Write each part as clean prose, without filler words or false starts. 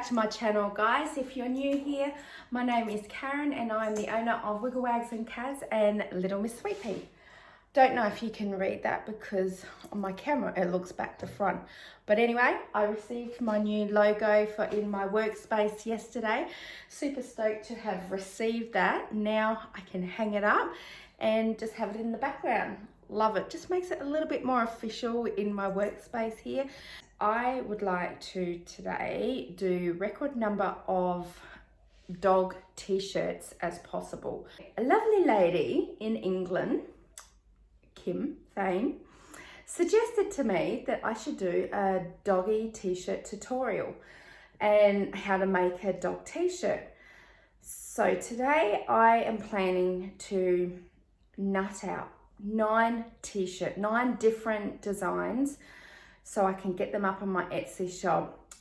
back to my channel, guys. If you're new here, my name is Karen and I'm the owner of Wiggle Wags and Kaz and Little Miss Sweet Pea. Don't know if you can read that because on my camera it looks back to front. But anyway, I received my new logo for in my workspace yesterday. Super stoked to have received that. Now I can hang it up and just have it in the background. Love it. Just makes it a little bit more official in my workspace here. I would like to today do record number of dog t-shirts as possible. A lovely lady in England, Kim Thane, suggested to me that I should do a doggy t-shirt tutorial and how to make a dog t-shirt. So today I am planning to nut out 9 different designs so I can get them up on my Etsy shop.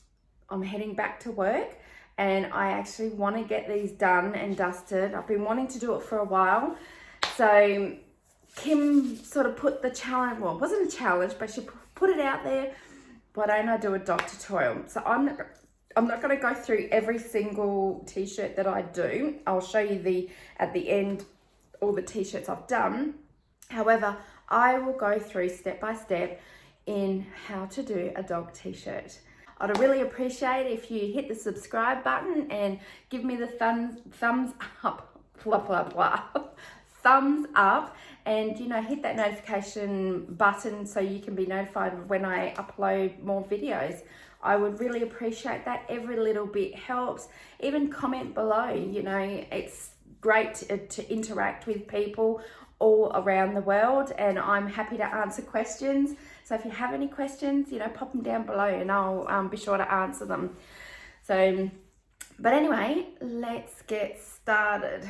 I'm heading back to work and I actually want to get these done and dusted. I've been wanting to do it for a while. So Kim sort of put the challenge, well, it wasn't a challenge, but she put it out there. Why don't I do a dog tutorial? So I'm not going to go through every single t-shirt that I do. I'll show you at the end all the t-shirts I've done. However, I will go through step by step in how to do a dog t-shirt. I'd really appreciate if you hit the subscribe button and give me the thumbs up, blah, blah, blah. Thumbs up, and hit that notification button so you can be notified when I upload more videos. I would really appreciate that. Every little bit helps. Even comment below, it's great to interact with people all around the world, and I'm happy to answer questions. So if you have any questions, pop them down below and I'll be sure to answer them. So, but anyway, let's get started.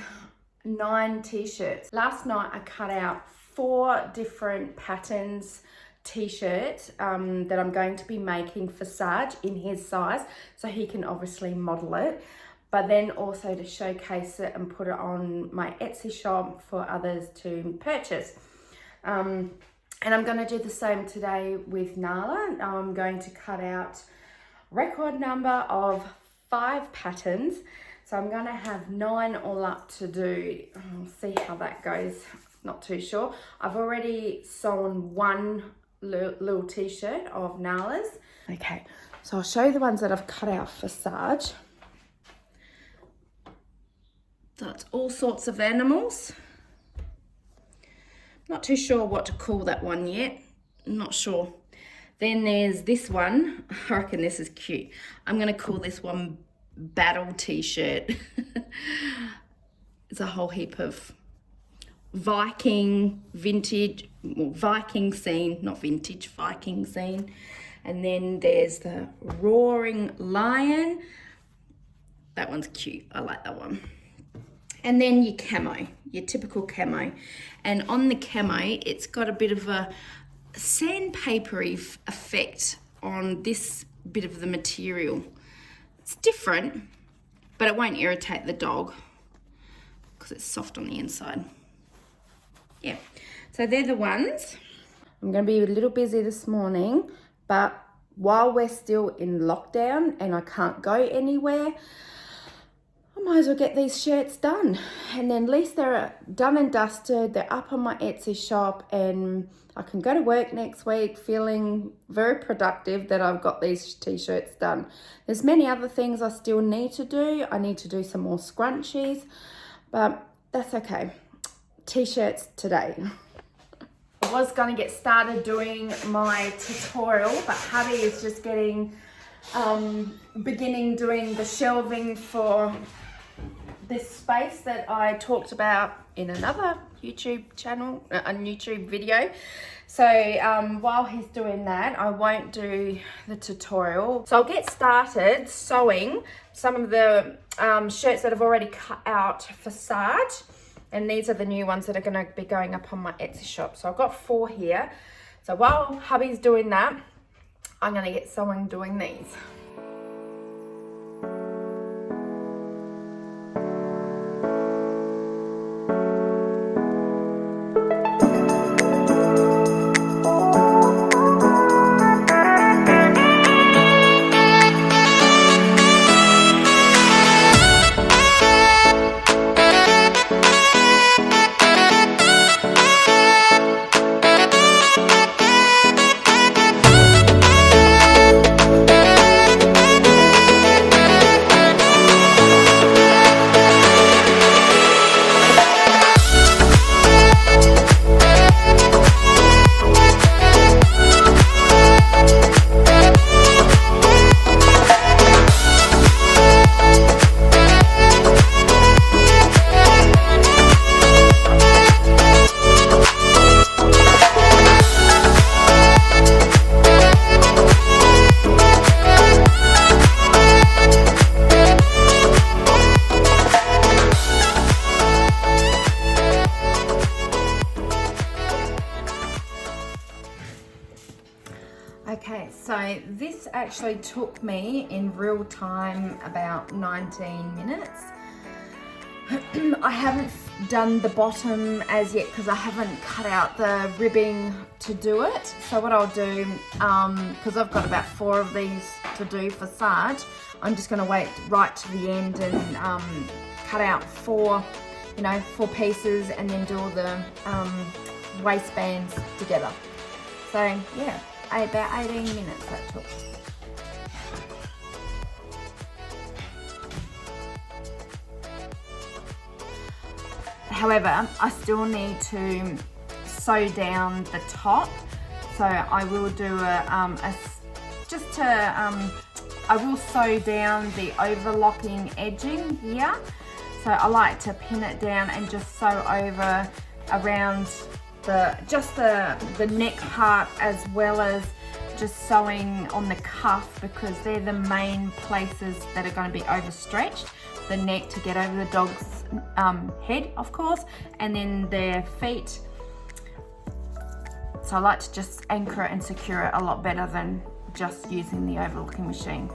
9 t-shirts. Last night I cut out 4 different patterns t-shirts that I'm going to be making for Sarge in his size, so he can obviously model it, but then also to showcase it and put it on my Etsy shop for others to purchase. And I'm going to do the same today with Nala. I'm going to cut out record number of 5 patterns. So I'm going to have 9 all up to do. I'll see how that goes. Not too sure. I've already sewn one little t-shirt of Nala's. Okay, so I'll show you the ones that I've cut out for Sarge. So it's all sorts of animals. Not too sure what to call that one yet. Not sure. Then there's this one. I reckon this is cute. I'm going to call this one Battle t-shirt. It's a whole heap of Viking scene, not vintage, Viking scene. And then there's the Roaring Lion. That one's cute. I like that one. And then your camo, your typical camo. And on the camo, it's got a bit of a sandpapery effect on this bit of the material. It's different, but it won't irritate the dog because it's soft on the inside. Yeah, so they're the ones. I'm going to be a little busy this morning, but while we're still in lockdown and I can't go anywhere, I might as well get these shirts done. And then at least they're done and dusted. They're up on my Etsy shop and I can go to work next week feeling very productive that I've got these t-shirts done. There's many other things I still need to do. I need to do some more scrunchies, but that's okay. T-shirts today. I was going to get started doing my tutorial, but hubby is just beginning doing the shelving for this space that I talked about in another YouTube channel, a YouTube video. So while he's doing that, I won't do the tutorial. So I'll get started sewing some of the shirts that I've already cut out for Sarge. And these are the new ones that are going to be going up on my Etsy shop. So I've got 4 here. So while hubby's doing that, I'm going to get someone doing these. this actually took me in real time about 19 minutes. I haven't done the bottom as yet because I haven't cut out the ribbing to do it. So what I'll do, because I've got about 4 of these to do for Sarge, I'm just going to wait right to the end and cut out 4 pieces and then do all the waistbands together. So yeah, about 18 minutes that took. However, I still need to sew down the top, so I will do I will sew down the overlocking edging here. So I like to pin it down and just sew over around the neck part, as well as just sewing on the cuff, because they're the main places that are going to be overstretched. The neck to get over the dog's head, of course, and then their feet. So I like to just anchor it and secure it a lot better than just using the overlocking machine.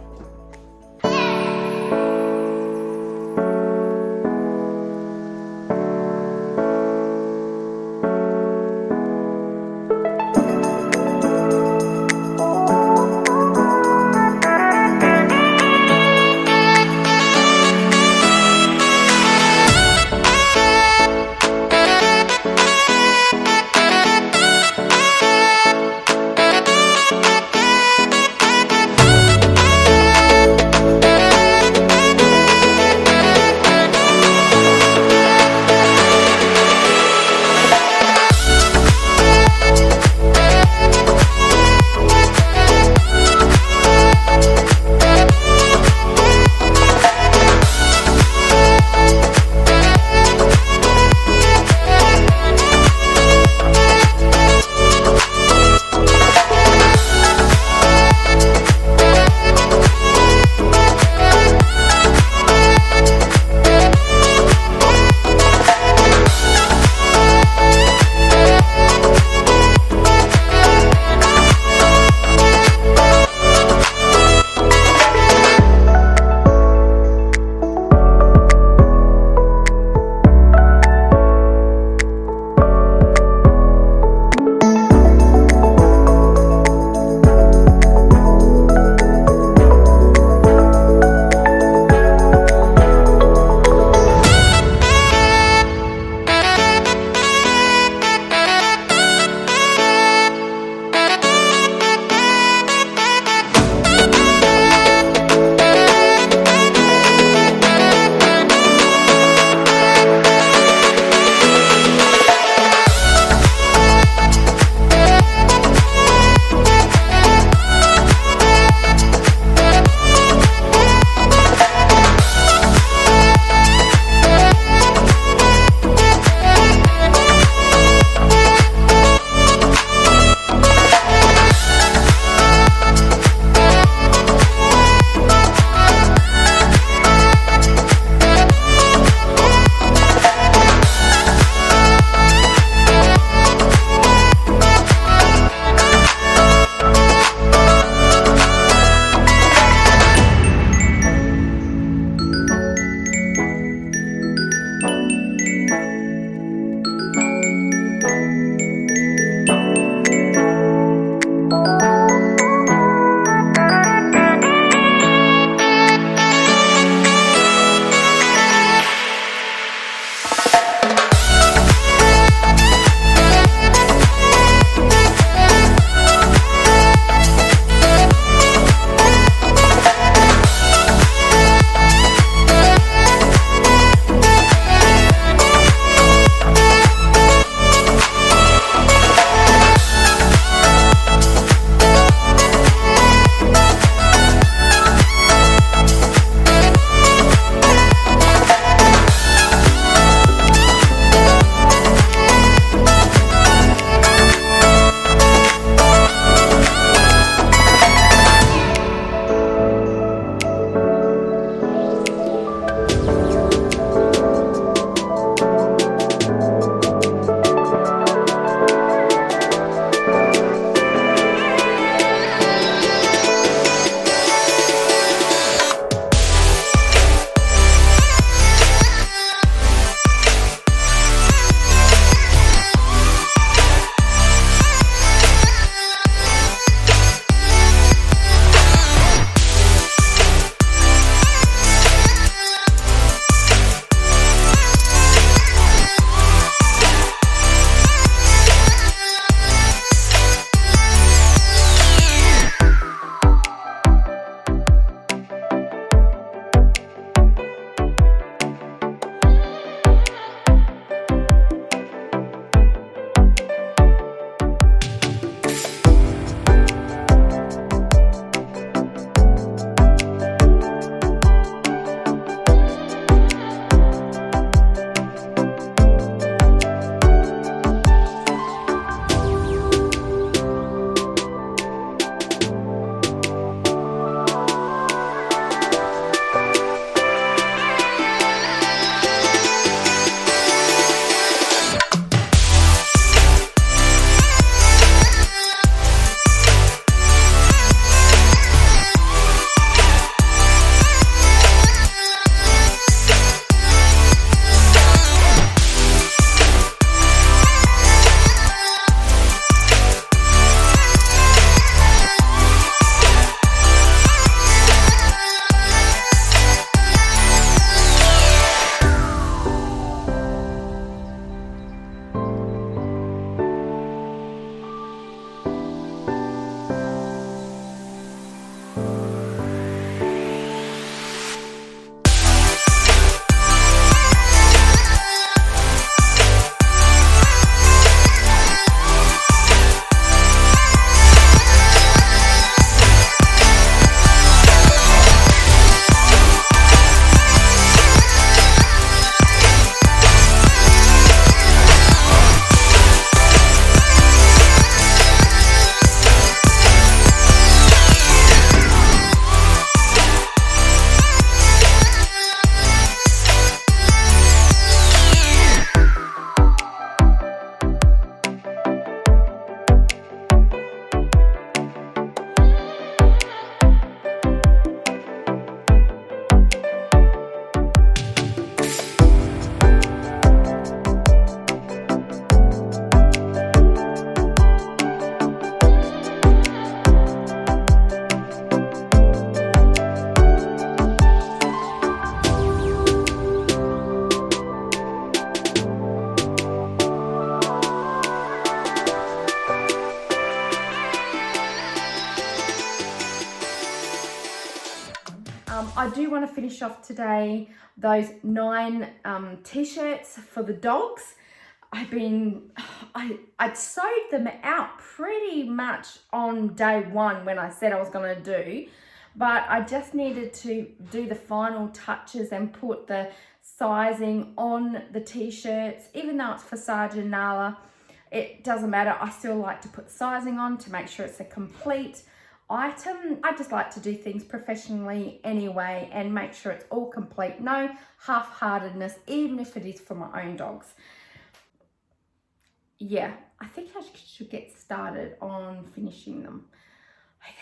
I do want to finish off today those 9 t-shirts for the dogs. I sewed them out pretty much on day 1 when I said I was going to do, but I just needed to do the final touches and put the sizing on the t-shirts. Even though it's for Sarge and Nala, it doesn't matter. I still like to put sizing on to make sure it's a complete item. I just like to do things professionally anyway and make sure it's all complete. No half-heartedness, even if it is for my own dogs. Yeah, I think I should get started on finishing them. Okay.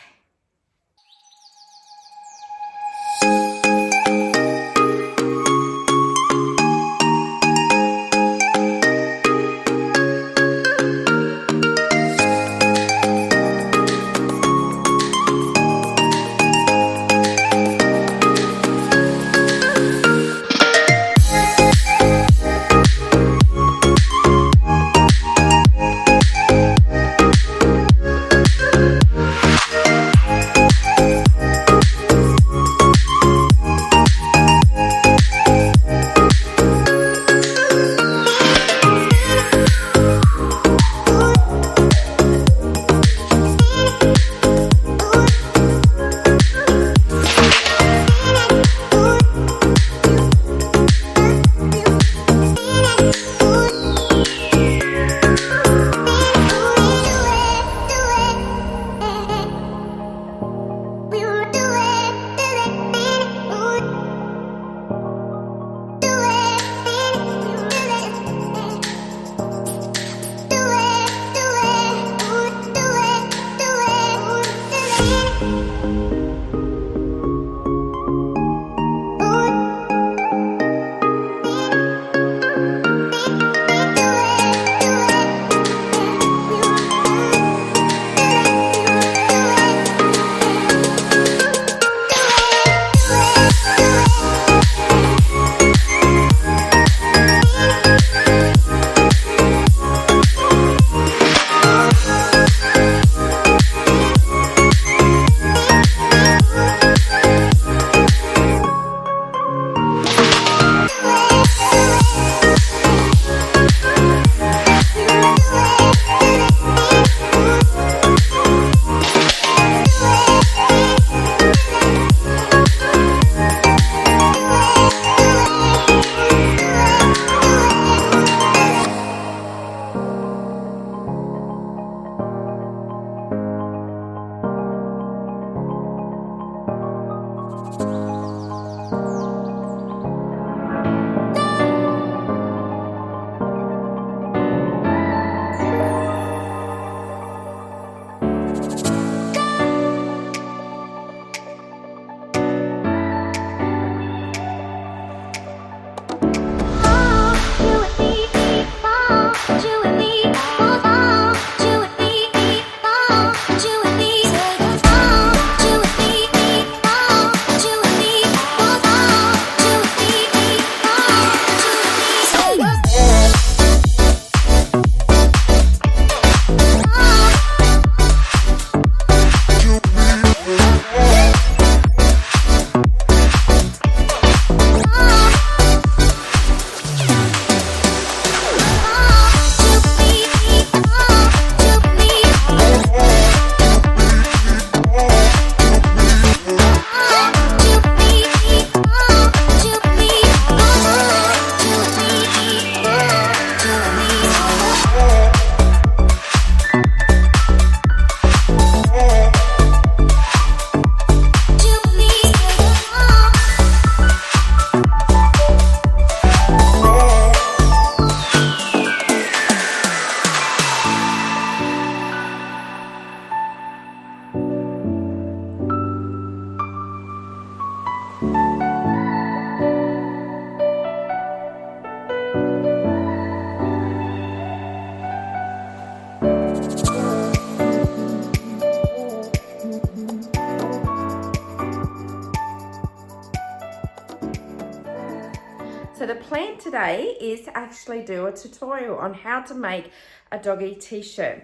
So the plan today is to actually do a tutorial on how to make a doggy t-shirt.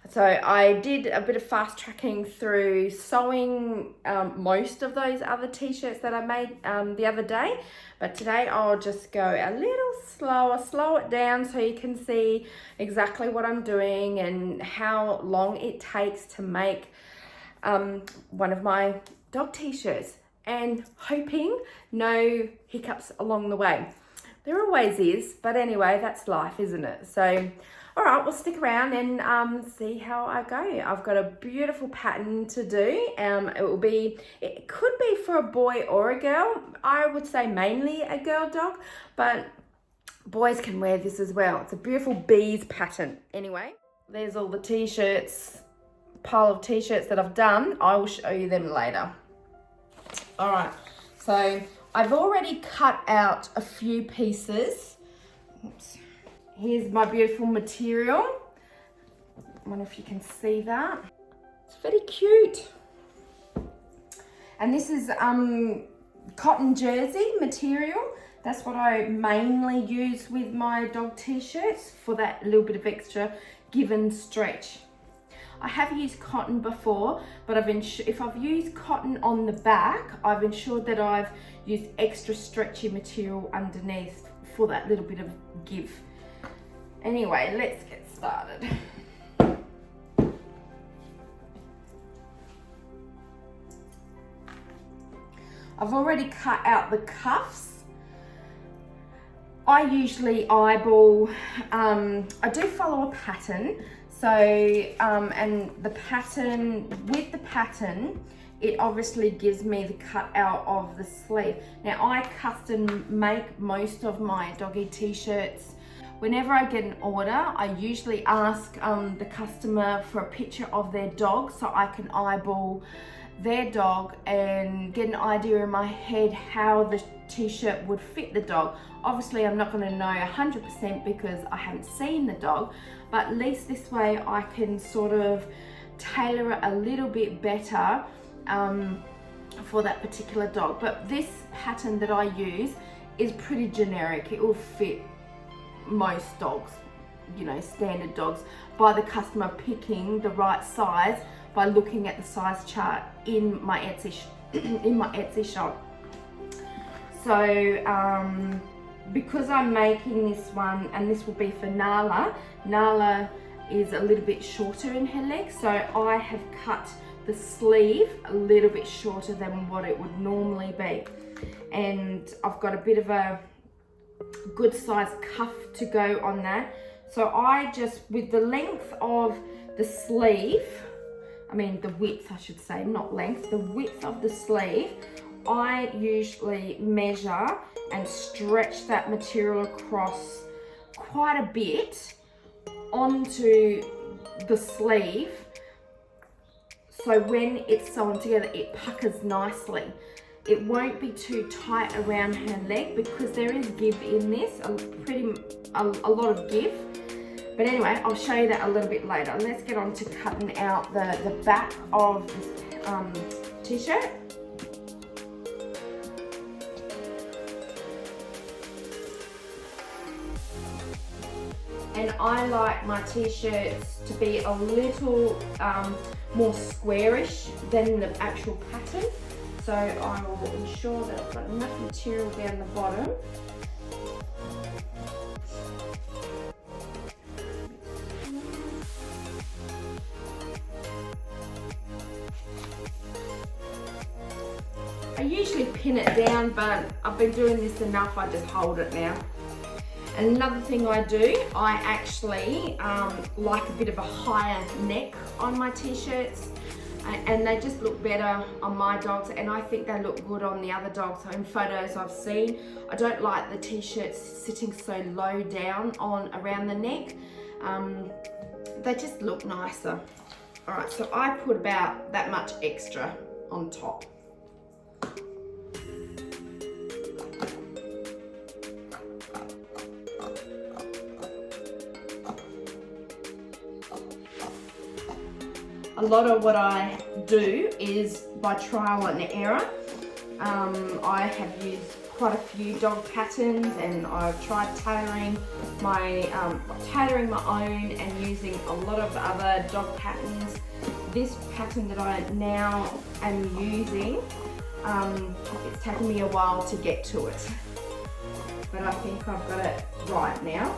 So I did a bit of fast tracking through sewing most of those other t-shirts that I made the other day. But today I'll just go a little slower, slow it down so you can see exactly what I'm doing and how long it takes to make one of my dog t-shirts, and hoping no hiccups along the way. There always is, but anyway, that's life, isn't it? So, all right, we'll stick around and see how I go. I've got a beautiful pattern to do. It could be for a boy or a girl. I would say mainly a girl dog, but boys can wear this as well. It's a beautiful bees pattern. Anyway, there's all the t-shirts, pile of t-shirts that I've done. I will show you them later. All right, so I've already cut out a few pieces. Oops. Here's my beautiful material. I wonder if you can see that. It's very cute. And this is cotton jersey material. That's what I mainly use with my dog t-shirts for that little bit of extra give and stretch. I have used cotton before, but if I've used cotton on the back, I've ensured that I've used extra stretchy material underneath for that little bit of give. Anyway, let's get started. I've already cut out the cuffs. I usually eyeball, I do follow a pattern. So, and the pattern, with the pattern, it obviously gives me the cutout of the sleeve. Now, I custom make most of my doggy t-shirts. Whenever I get an order, I usually ask the customer for a picture of their dog so I can eyeball their dog and get an idea in my head how the t-shirt would fit the dog. Obviously, I'm not going to know 100% because I haven't seen the dog, but at least this way I can sort of tailor it a little bit better for that particular dog. But this pattern that I use is pretty generic. It will fit most dogs, you know, standard dogs, by the customer picking the right size by looking at the size chart in my Etsy shop. So because I'm making this one, and this will be for Nala. Nala is a little bit shorter in her legs, so I have cut the sleeve a little bit shorter than what it would normally be. And I've got a bit of a good size cuff to go on that. So I just, with the length of the sleeve, I mean the width I should say, not length, the width of the sleeve, I usually measure and stretch that material across quite a bit onto the sleeve, so when it's sewn together it puckers nicely. It won't be too tight around her leg because there is give in this, a lot of give. But anyway, I'll show you that a little bit later. Let's get on to cutting out the back of this t-shirt. And I like my t-shirts to be a little more squarish than the actual pattern. So I will ensure that I've got enough material down the bottom. I usually pin it down, but I've been doing this enough, I just hold it now. And another thing I do, I actually like a bit of a higher neck on my t-shirts, and they just look better on my dogs, and I think they look good on the other dogs. So in photos I've seen, I don't like the t-shirts sitting so low down around the neck. They just look nicer. All right, so I put about that much extra on top. A lot of what I do is by trial and error. I have used quite a few dog patterns, and I've tried tailoring my own and using a lot of other dog patterns. This pattern that I now am using, it's taken me a while to get to it, but I think I've got it right now.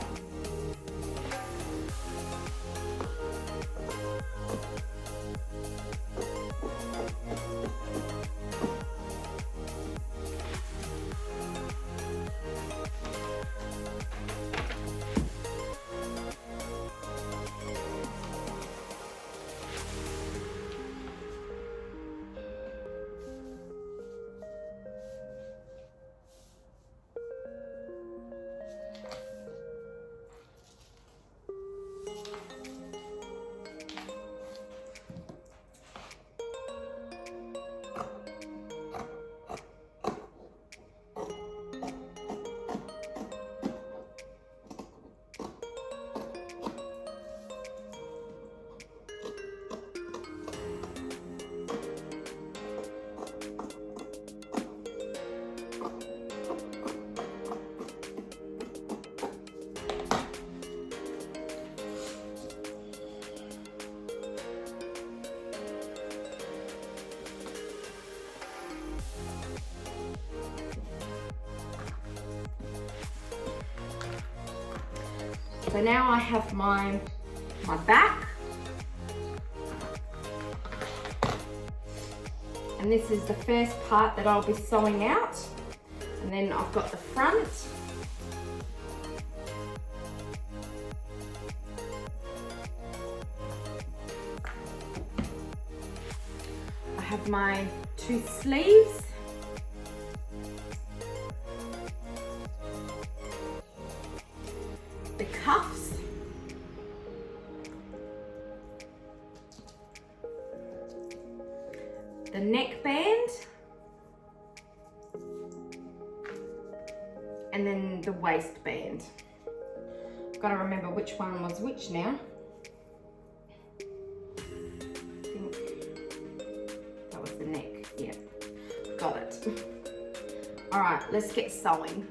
So now I have my back, and this is the first part that I'll be sewing out, and then I've got the front. I have my 2 sleeves. The cuffs, the neckband, and then the waistband. Got to remember which one was which now. I think that was the neck. Yeah, got it. All right, let's get sewing.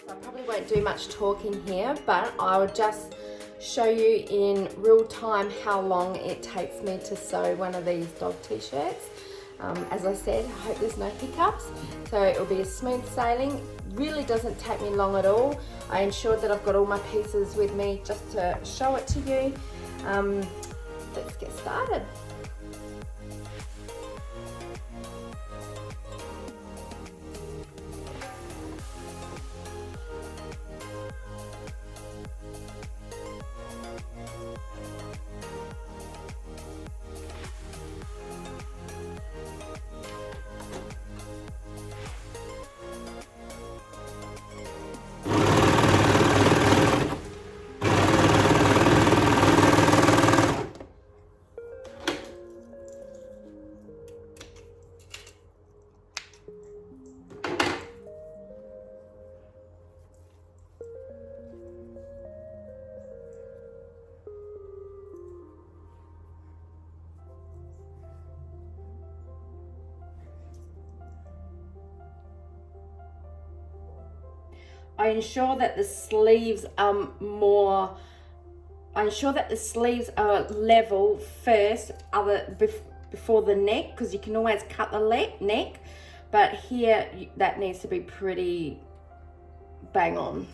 I probably won't do much talking here, but I will just show you in real time how long it takes me to sew one of these dog t-shirts. As I said, I hope there's no hiccups. So it'll be a smooth sailing. Really doesn't take me long at all. I ensured that I've got all my pieces with me just to show it to you. Let's get started. I ensure that the sleeves are level first, before the neck, because you can always cut the neck, but here that needs to be pretty bang on.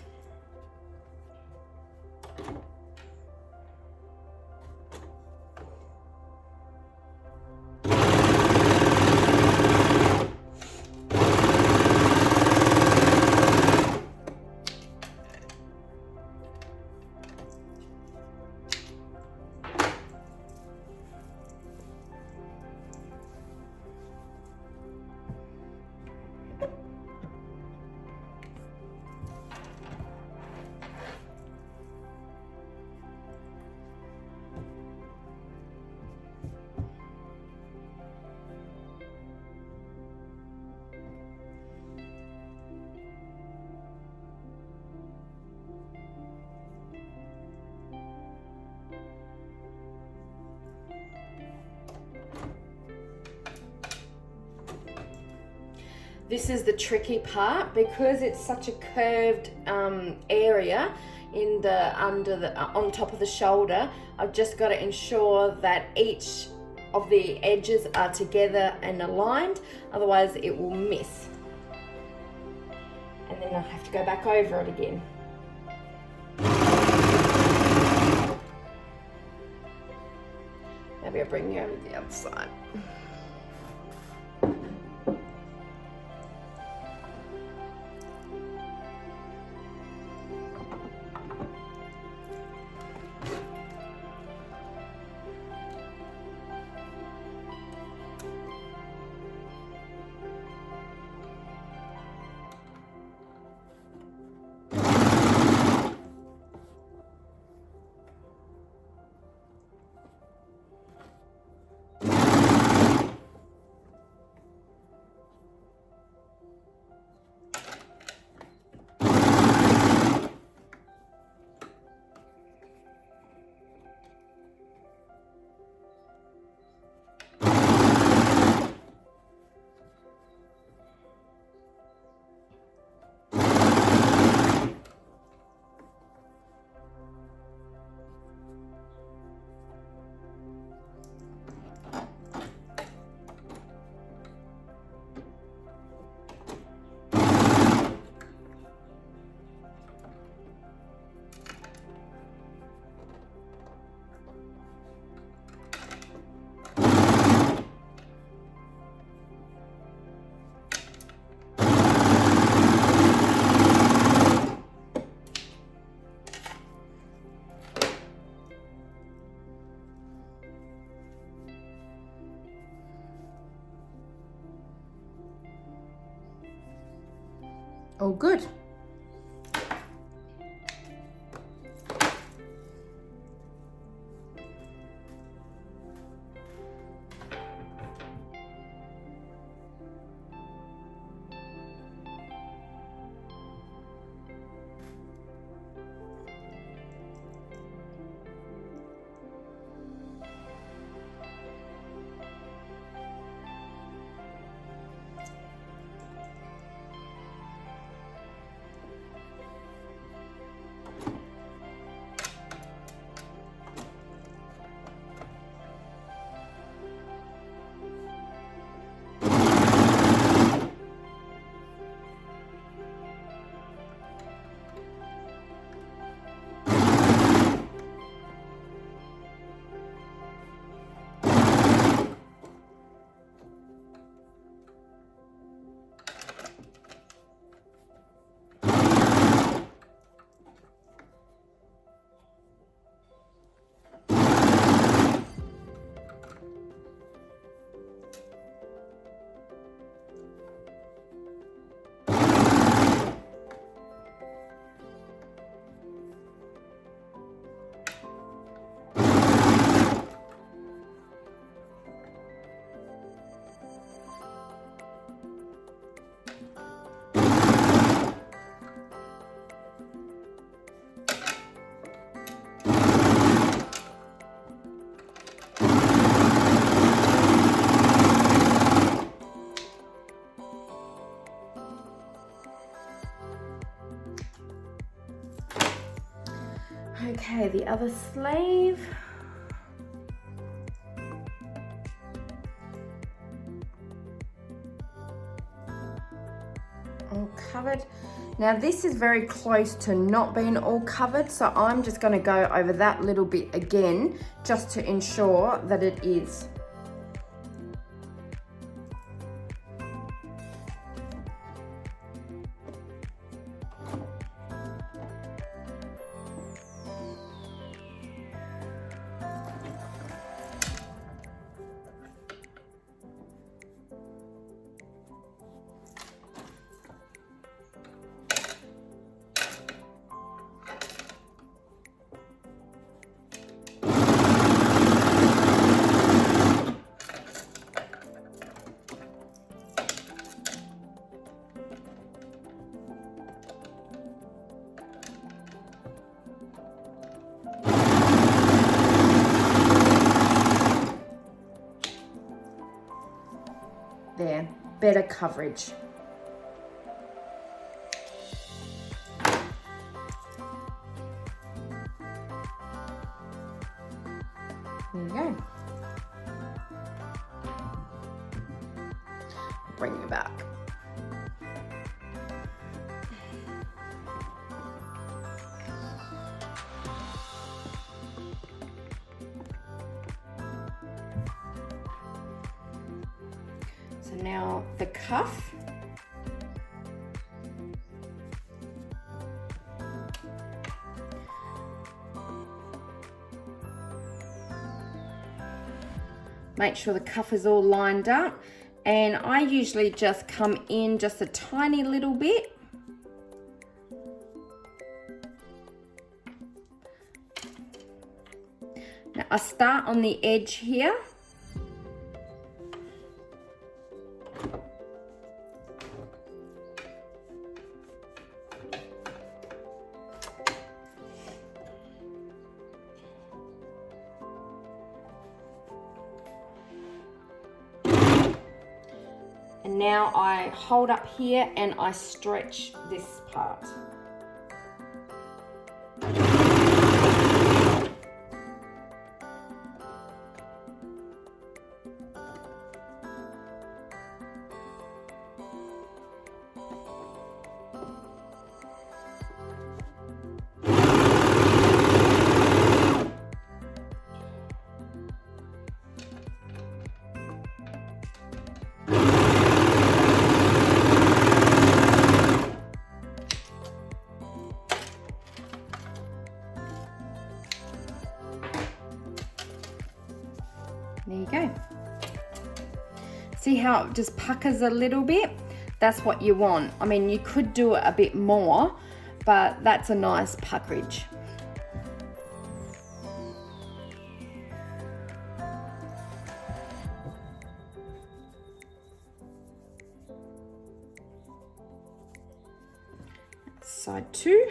This is the tricky part because it's such a curved area in the on top of the shoulder. I've just got to ensure that each of the edges are together and aligned, otherwise it will miss. And then I have to go back over it again. Maybe I'll bring you over the other side. Oh, good. Okay, the other sleeve. All covered. Now this is very close to not being all covered, so I'm just going to go over that little bit again just to ensure that it is. There, better coverage. There you go. Bring you back. So now the cuff. Make sure the cuff is all lined up, and I usually just come in just a tiny little bit. Now I start on the edge here. And now I hold up here and I stretch this part. There you go. See how it just puckers a little bit? That's what you want. I mean, you could do it a bit more, but that's a nice puckerage. Side 2.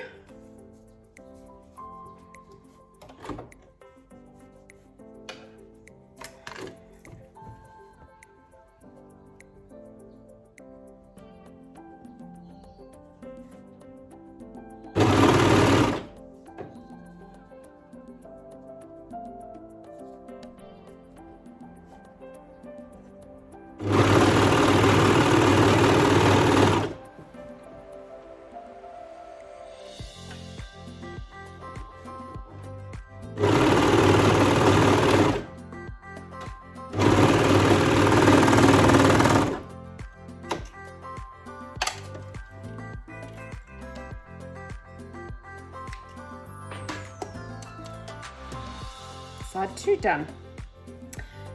Side 2 done.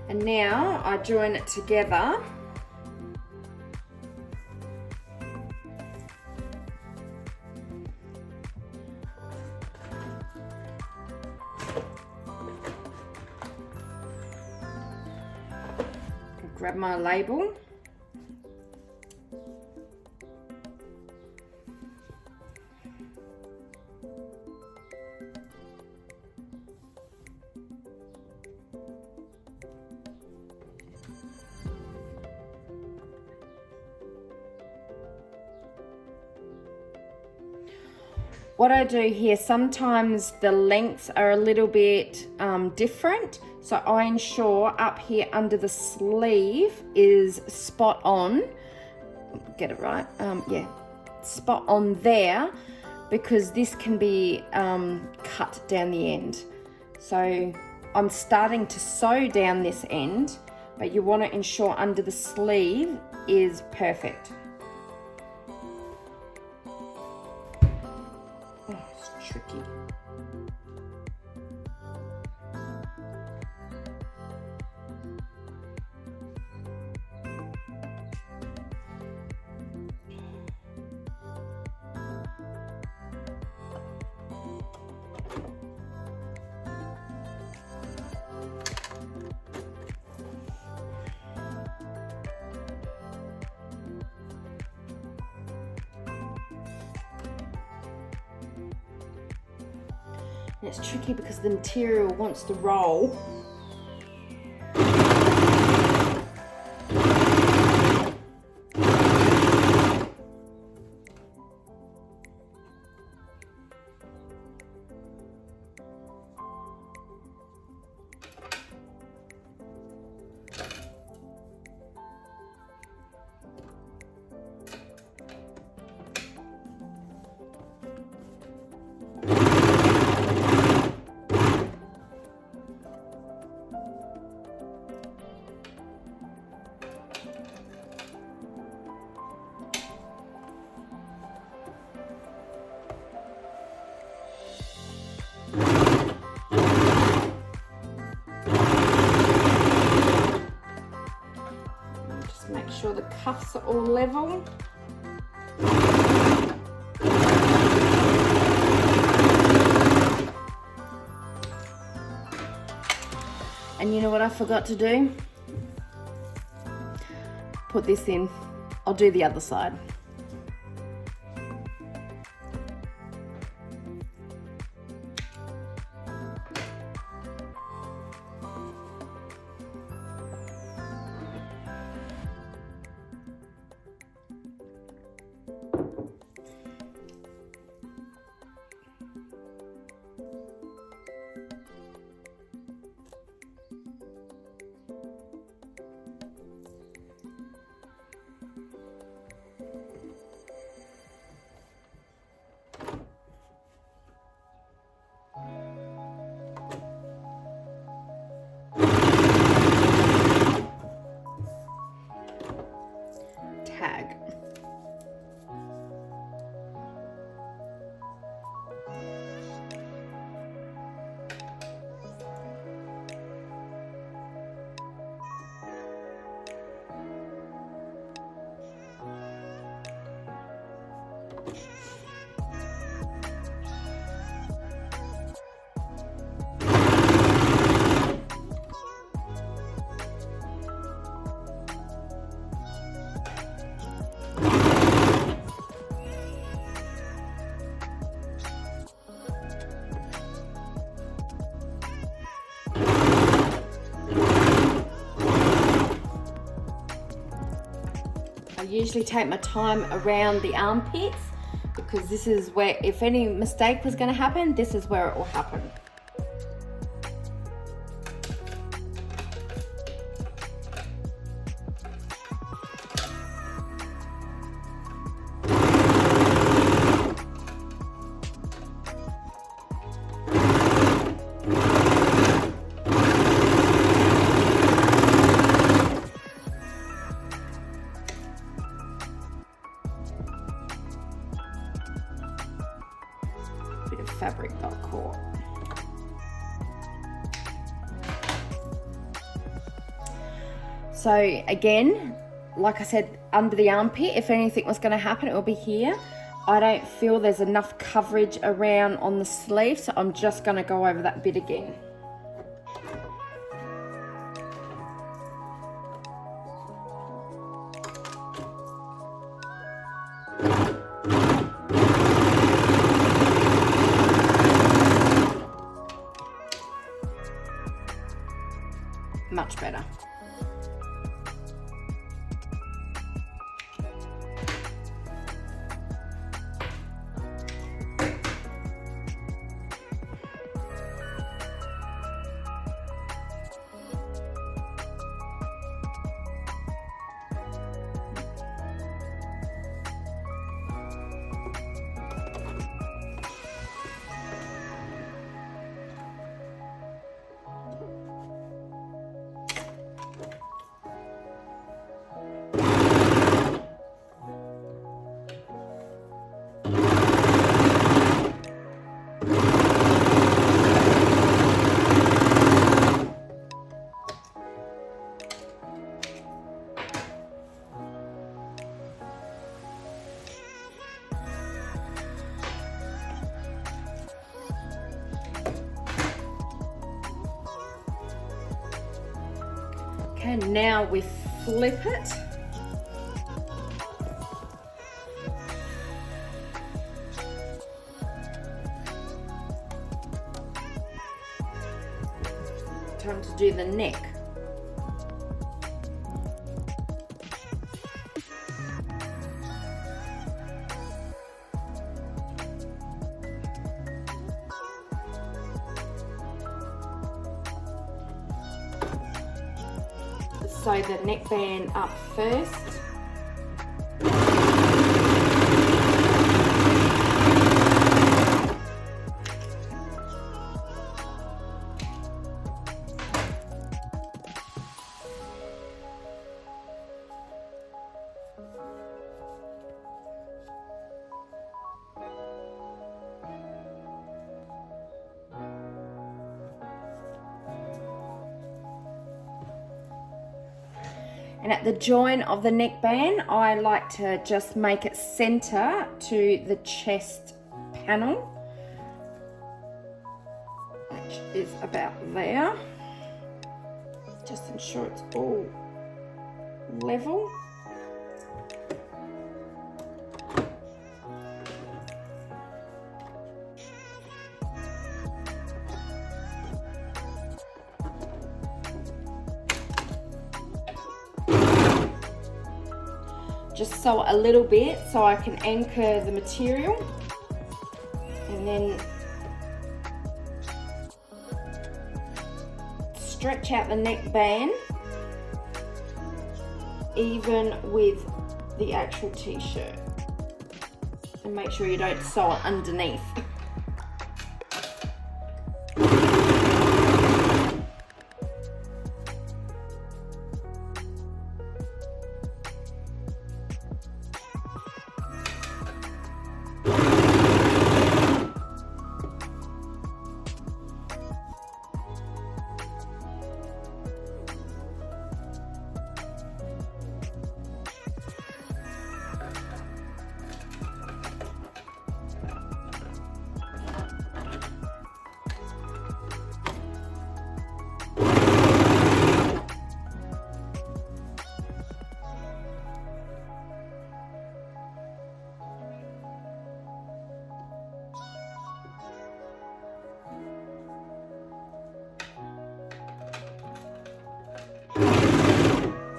And now I join it together. Grab my label. What I do here, sometimes the lengths are a little bit different, so I ensure up here under the sleeve is spot on. Get it right? Yeah, spot on there, because this can be cut down the end. So I'm starting to sew down this end, but you want to ensure under the sleeve is perfect. Tricky. And it's tricky because the material wants to roll. Just make sure the cuffs are all level. And you know what I forgot to do? Put this in. I'll do the other side. Tag. I usually take my time around the armpits because this is where, if any mistake was going to happen, this is where it will happen. Bit of fabric got caught. So again, like I said, under the armpit, if anything was going to happen, it will be here. I don't feel there's enough coverage around on the sleeve, so I'm just going to go over that bit again. Much better. Okay, now we flip it. Time to do the neck. Sew the neckband up first. And at the join of the neckband, I like to just make it center to the chest panel, which is about there. Just ensure it's all level. Just sew a little bit so I can anchor the material, and then stretch out the neckband even with the actual t-shirt, and make sure you don't sew it underneath.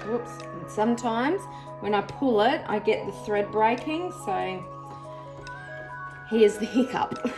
Whoops. And sometimes when I pull it, I get the thread breaking, so here's the hiccup.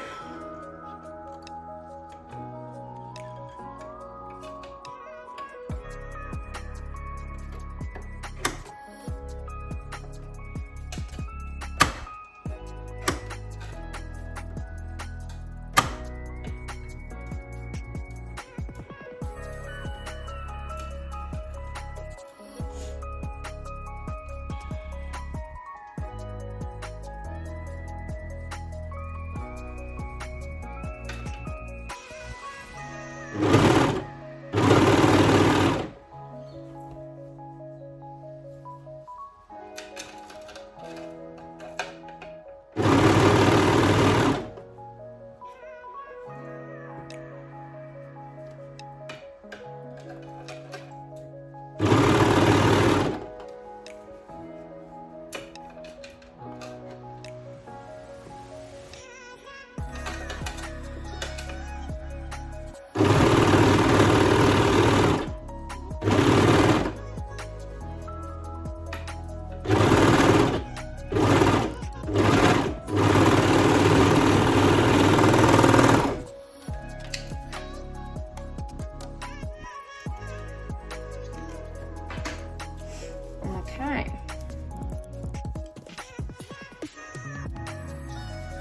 Okay.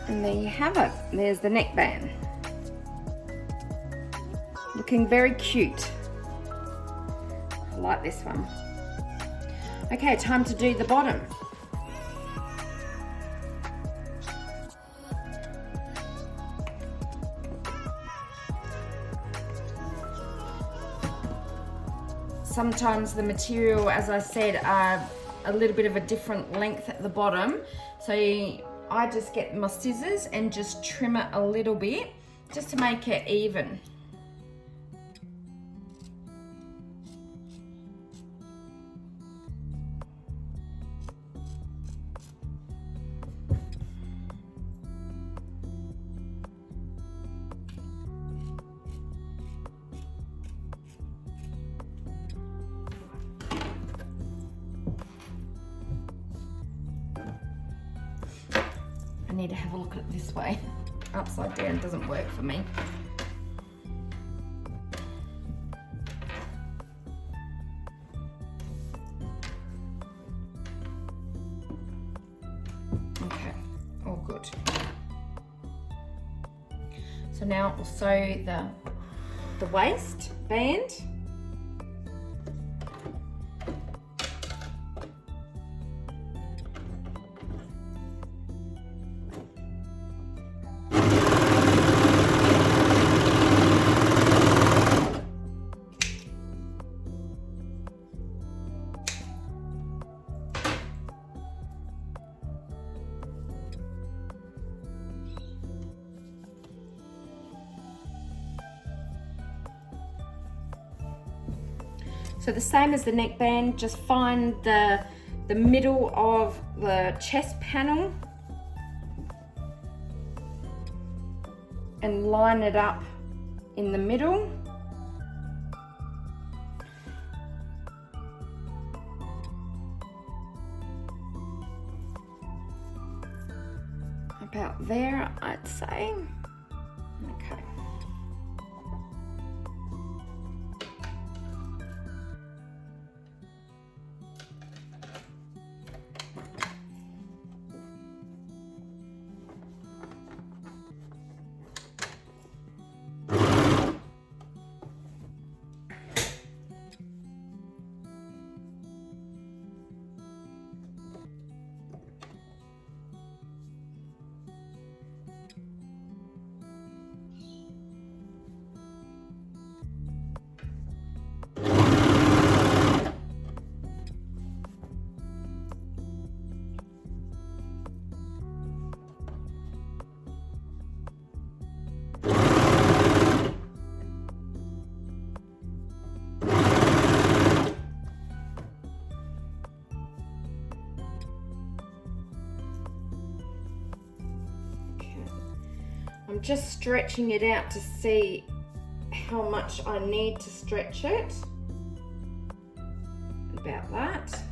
And there you have it. There's the neckband. Looking very cute. I like this one. Okay, time to do the bottom. Sometimes the material, as I said, are a little bit of a different length at the bottom. So I just get my scissors and just trim it a little bit just to make it even. I need to have a look at it this way. Upside down doesn't work for me. Okay, all good. So now we'll sew the waist band. So the same as the neckband, just find the middle of the chest panel and line it up in the middle. About there, I'd say. Okay. I'm just stretching it out to see how much I need to stretch it. About that.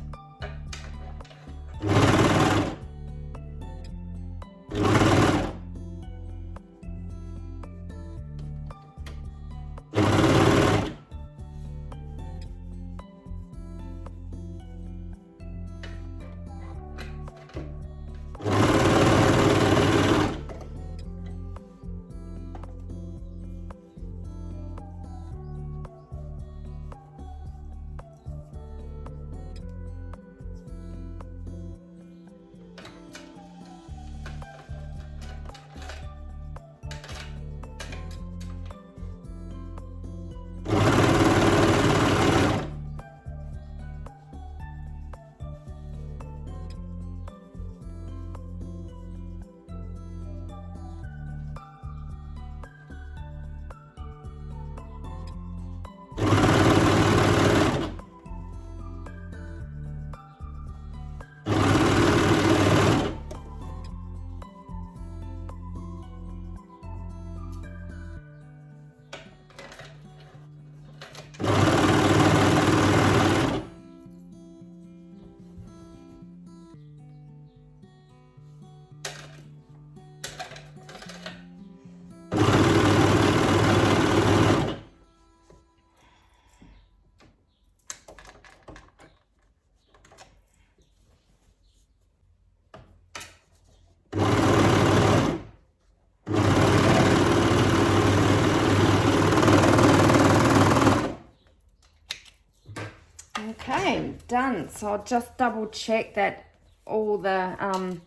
Okay, done. So I'll just double check that all the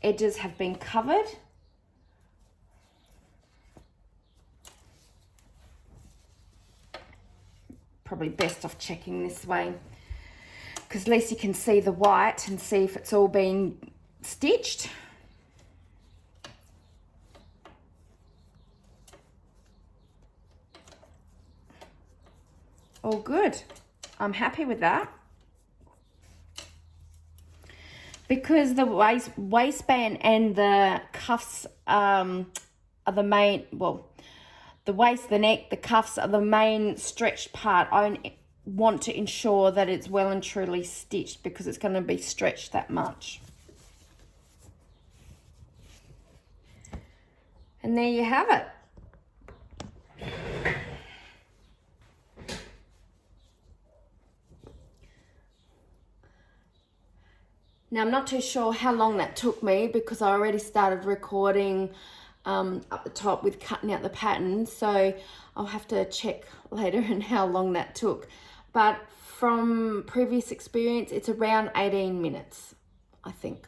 edges have been covered. Probably best off checking this way, because at least you can see the white and see if it's all been stitched. All good. I'm happy with that. Because the waistband and the cuffs are the main, well, the waist, the neck, the cuffs are the main stretched part. I want to ensure that it's well and truly stitched because it's going to be stretched that much. And there you have it. Now, I'm not too sure how long that took me because I already started recording up the top with cutting out the pattern. So I'll have to check later and how long that took. But from previous experience, it's around 18 minutes, I think.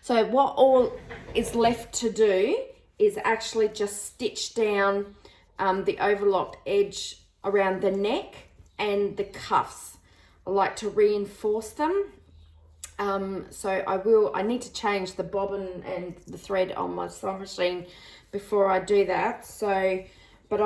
So what all is left to do is actually just stitch down the overlocked edge around the neck and the cuffs. I like to reinforce them. So I need to change the bobbin and the thread on my sewing machine before I do that. So, but but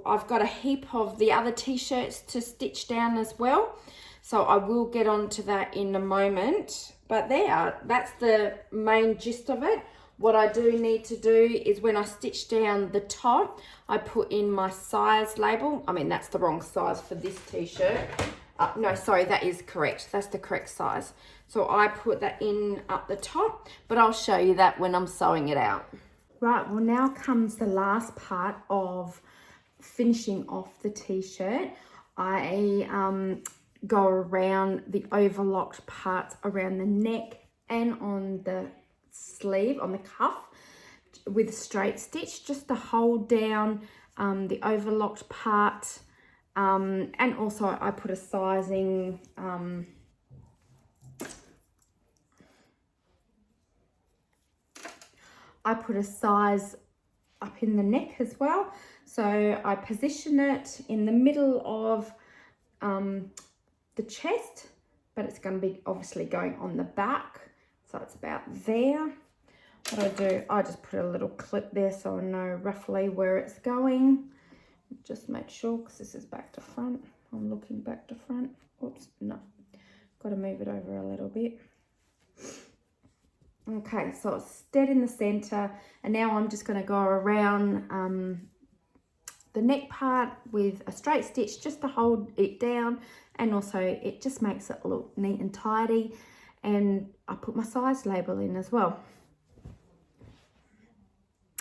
I've got a heap of the other t-shirts to stitch down as well. So I will get onto that in a moment. But that's the main gist of it. What I do need to do is when I stitch down the top, I put in my size label. I mean, that's the wrong size for this t-shirt. No, sorry, that is correct. That's the correct size. So I put that in up the top, but I'll show you that when I'm sewing it out. Right, well now comes the last part of finishing off the t-shirt. I go around the overlocked parts around the neck and on the sleeve, on the cuff, with a straight stitch, just to hold down the overlocked part. And also I put a sizing size up in the neck as well. So I position it in the middle of the chest, but it's going to be obviously going on the back. So it's about there. What I do, I just put a little clip there so I know roughly where it's going. Just make sure, because this is back to front. I'm looking back to front. Oops, no. Got to move it over a little bit. Okay, so it's dead in the center, and now I'm just going to go around the neck part with a straight stitch just to hold it down, and also it just makes it look neat and tidy. And I put my size label in as well.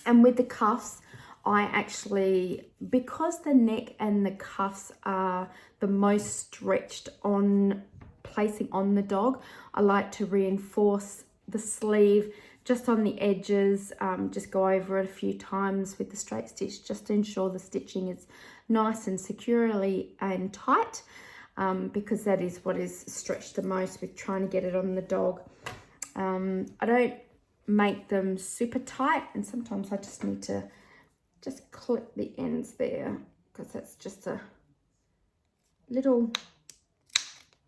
And with the cuffs, I actually, because the neck and the cuffs are the most stretched on placing on the dog, I like to reinforce the sleeve just on the edges, just go over it a few times with the straight stitch just to ensure the stitching is nice and securely and tight, because that is what is stretched the most with trying to get it on the dog. I don't make them super tight, and sometimes I just need to just clip the ends there because that's just a little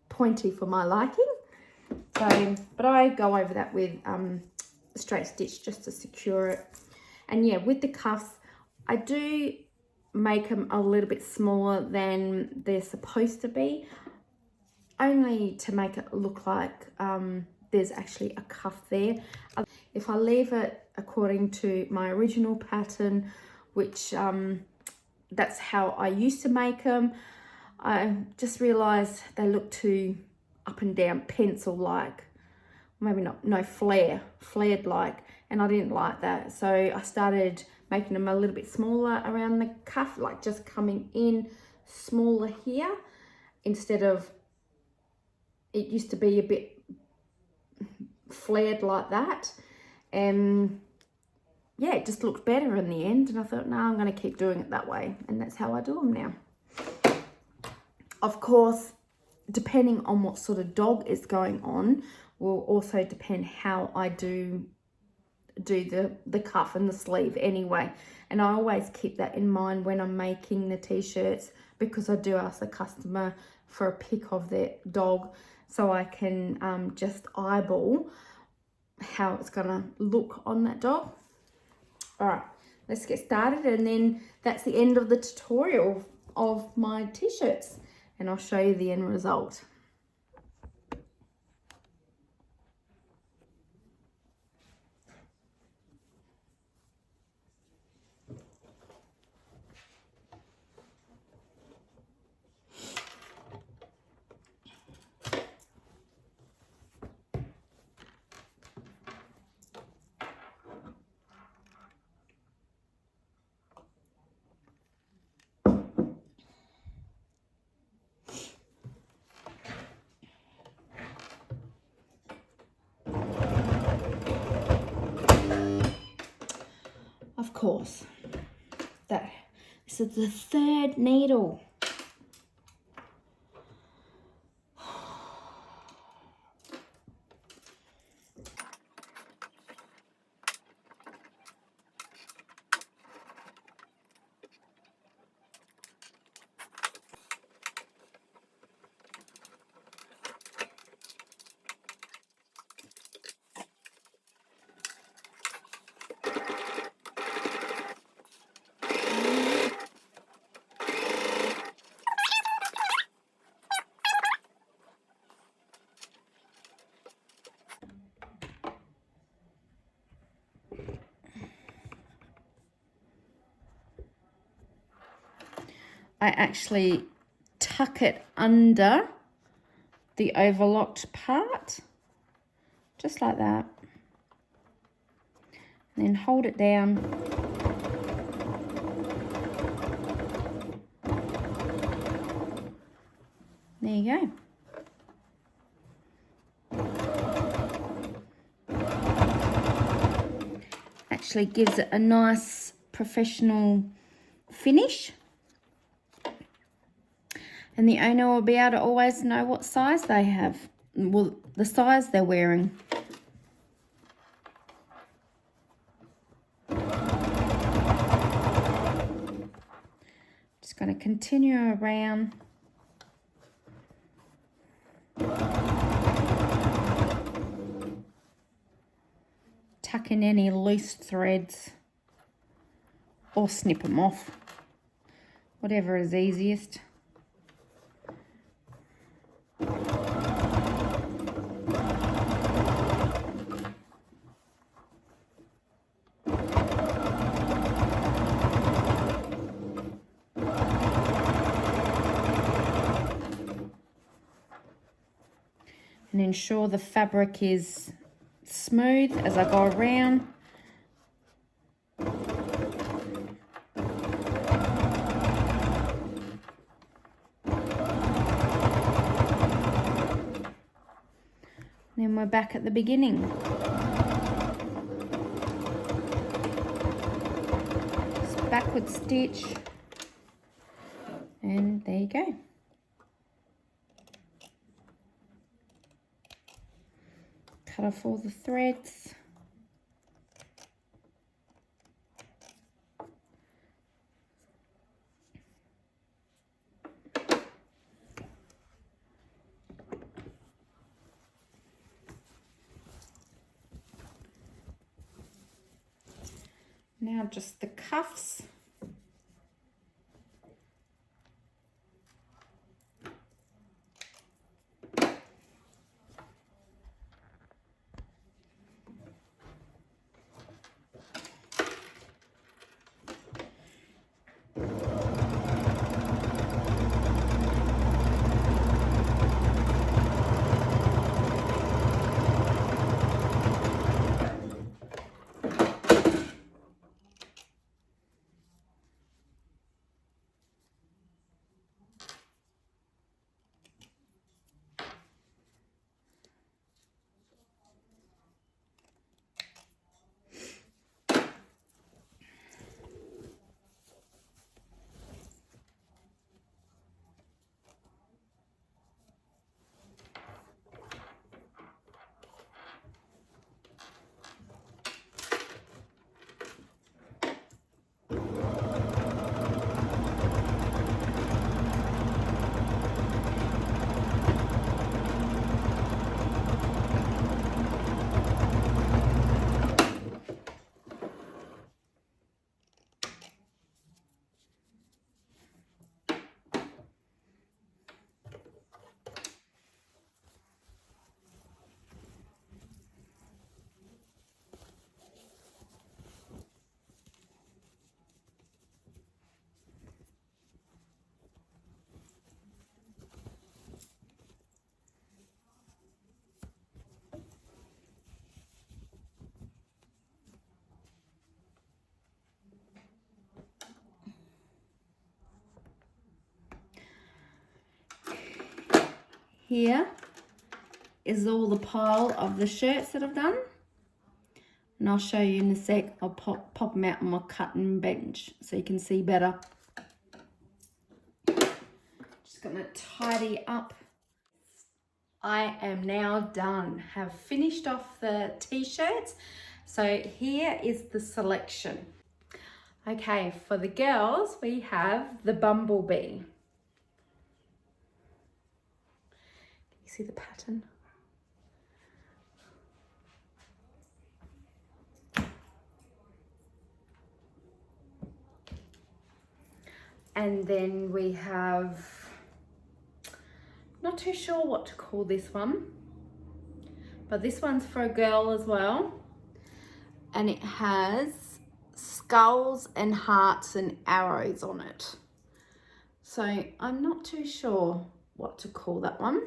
pointy for my liking. So, but I go over that with straight stitch just to secure it. And yeah, with the cuffs, I do make them a little bit smaller than they're supposed to be, only to make it look like there's actually a cuff there. If I leave it according to my original pattern, which that's how I used to make them, I just realized they look too up and down, pencil like, maybe not, no, flared like, and I didn't like that. So I started making them a little bit smaller around the cuff, like just coming in smaller here, instead of, it used to be a bit flared like that. And yeah, it just looked better in the end, and I thought, no, I'm going to keep doing it that way, and that's how I do them now. Of course, depending on what sort of dog is going on will also depend how I do the cuff and the sleeve anyway. And I always keep that in mind when I'm making the t-shirts, because I do ask the customer for a pic of their dog so I can just eyeball how it's gonna look on that dog. All right, let's get started, and then that's the end of the tutorial of my t-shirts, and I'll show you the end result. Of course, this is the third needle. I actually tuck it under the overlocked part, just like that. And then hold it down. There you go. Actually gives it a nice professional finish. And the owner will be able to always know what size they have. Well, the size they're wearing. Just going to continue around. Tuck in any loose threads or snip them off. Whatever is easiest. And ensure the fabric is smooth as I go around. Then we're back at the beginning. Just backward stitch. And there you go. Cut off all the threads. Now just the cuffs. Here is all the pile of the shirts that I've done. And I'll show you in a sec. I'll pop them out on my cutting bench so you can see better. Just gonna tidy up. I am now done. Have finished off the t-shirts. So here is the selection. Okay, for the girls, we have the bumblebee. See the pattern? And then we have, not too sure what to call this one, but this one's for a girl as well. And it has skulls and hearts and arrows on it. So I'm not too sure what to call that one.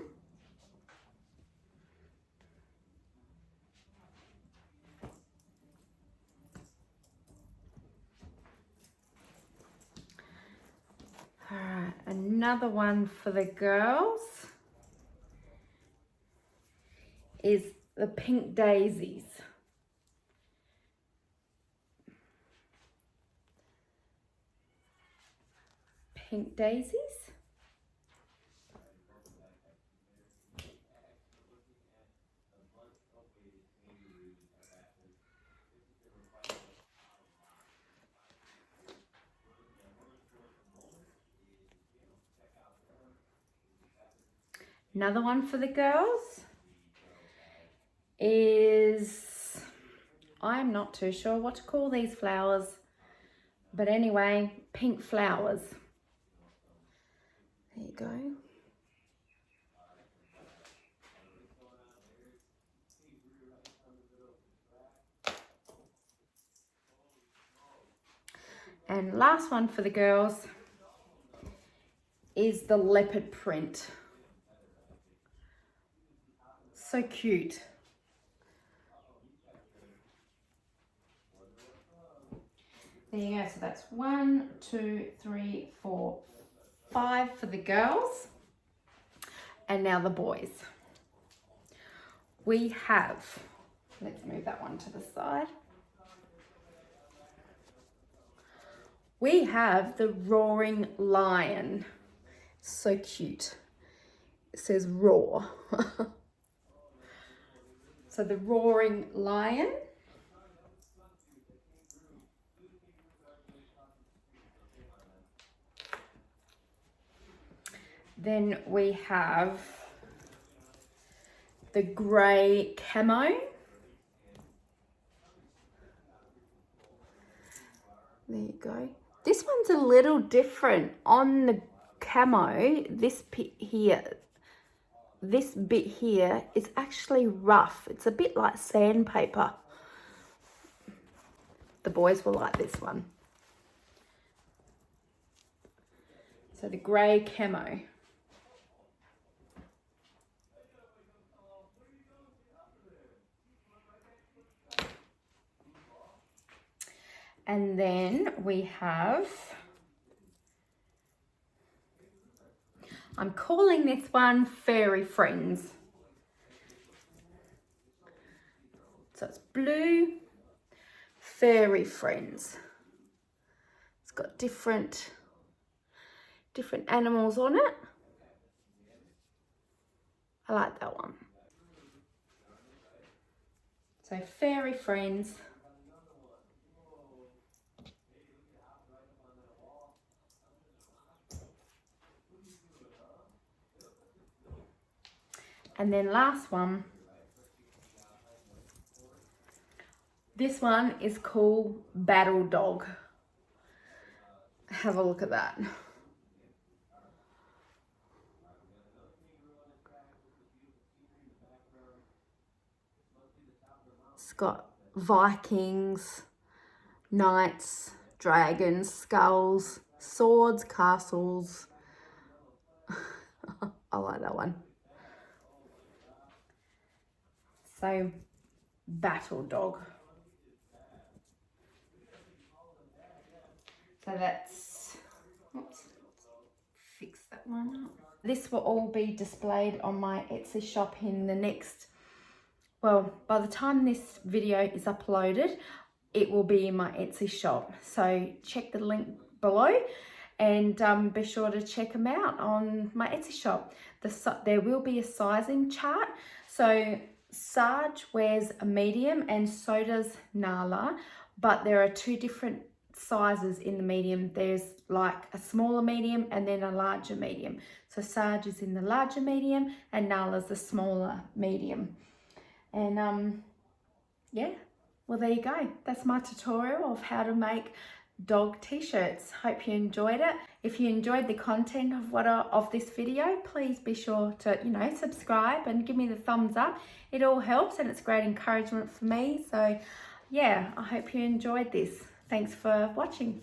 All right, another one for the girls is the pink daisies. Pink daisies. Another one for the girls is, I'm not too sure what to call these flowers, but anyway, pink flowers. There you go. And last one for the girls is the leopard print. So cute. There you go. So that's 1, 2, 3, 4, 5 for the girls. And now the boys. We have, let's move that one to the side. We have the roaring lion. So cute. It says roar. So the roaring lion. Then we have the grey camo. There you go. This one's a little different on the camo. This bit here is actually rough. It's a bit like sandpaper. The boys will like this one. So the grey camo. And then we have, I'm calling this one Fairy Friends. So it's blue, Fairy Friends. It's got different animals on it. I like that one. So Fairy Friends. And then last one, this one is called Battle Dog. Have a look at that. It's got Vikings, knights, dragons, skulls, swords, castles. I like that one. So, Battle Dog. So that's, oops, fix that one up. This will all be displayed on my Etsy shop in the next, well, by the time this video is uploaded, it will be in my Etsy shop. So check the link below and be sure to check them out on my Etsy shop. There will be a sizing chart. So Sarge wears a medium and so does Nala, but there are 2 different sizes in the medium. There's like a smaller medium and then a larger medium. So Sarge is in the larger medium and Nala's the smaller medium. And yeah, well, there you go. That's my tutorial of how to make dog t-shirts. Hope you enjoyed it. If you enjoyed the content of this video, please be sure to, subscribe and give me the thumbs up. It all helps and it's great encouragement for me. So yeah, I hope you enjoyed this. Thanks for watching.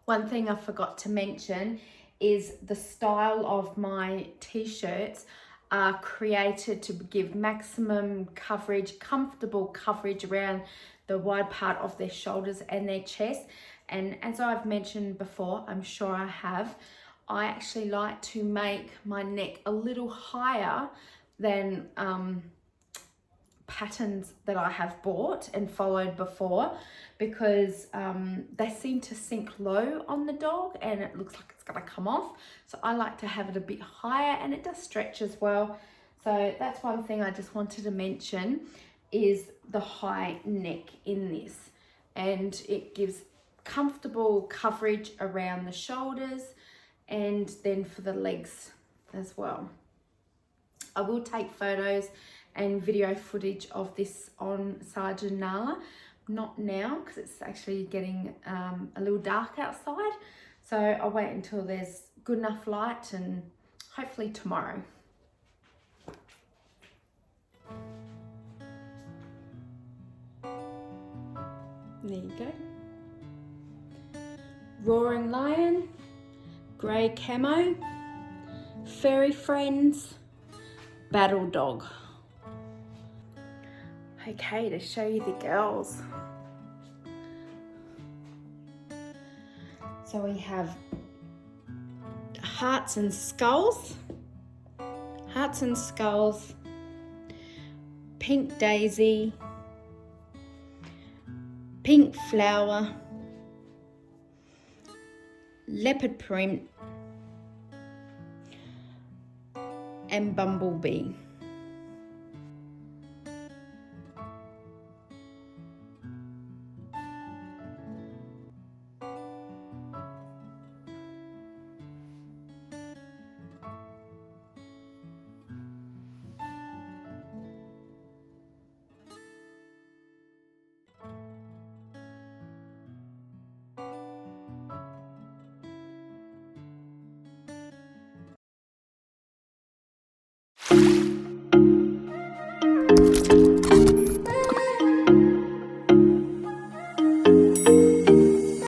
One thing I forgot to mention is the style of my t-shirts are created to give maximum coverage, comfortable coverage around the wide part of their shoulders and their chest. And as I've mentioned before, I'm sure I have, I actually like to make my neck a little higher than patterns that I have bought and followed before, because they seem to sink low on the dog and it looks like it's gonna come off. So I like to have it a bit higher, and it does stretch as well. So that's one thing I just wanted to mention, is the high neck in this, and it gives comfortable coverage around the shoulders and then for the legs as well. I will take photos and video footage of this on Sergeant Nala. Not now, because it's actually getting a little dark outside. So I'll wait until there's good enough light, and hopefully tomorrow. There you go. Roaring Lion, grey camo, furry friends, battle dog. Okay, to show you the girls. So we have hearts and skulls, pink daisy, pink flower, leopard print, and bumblebee.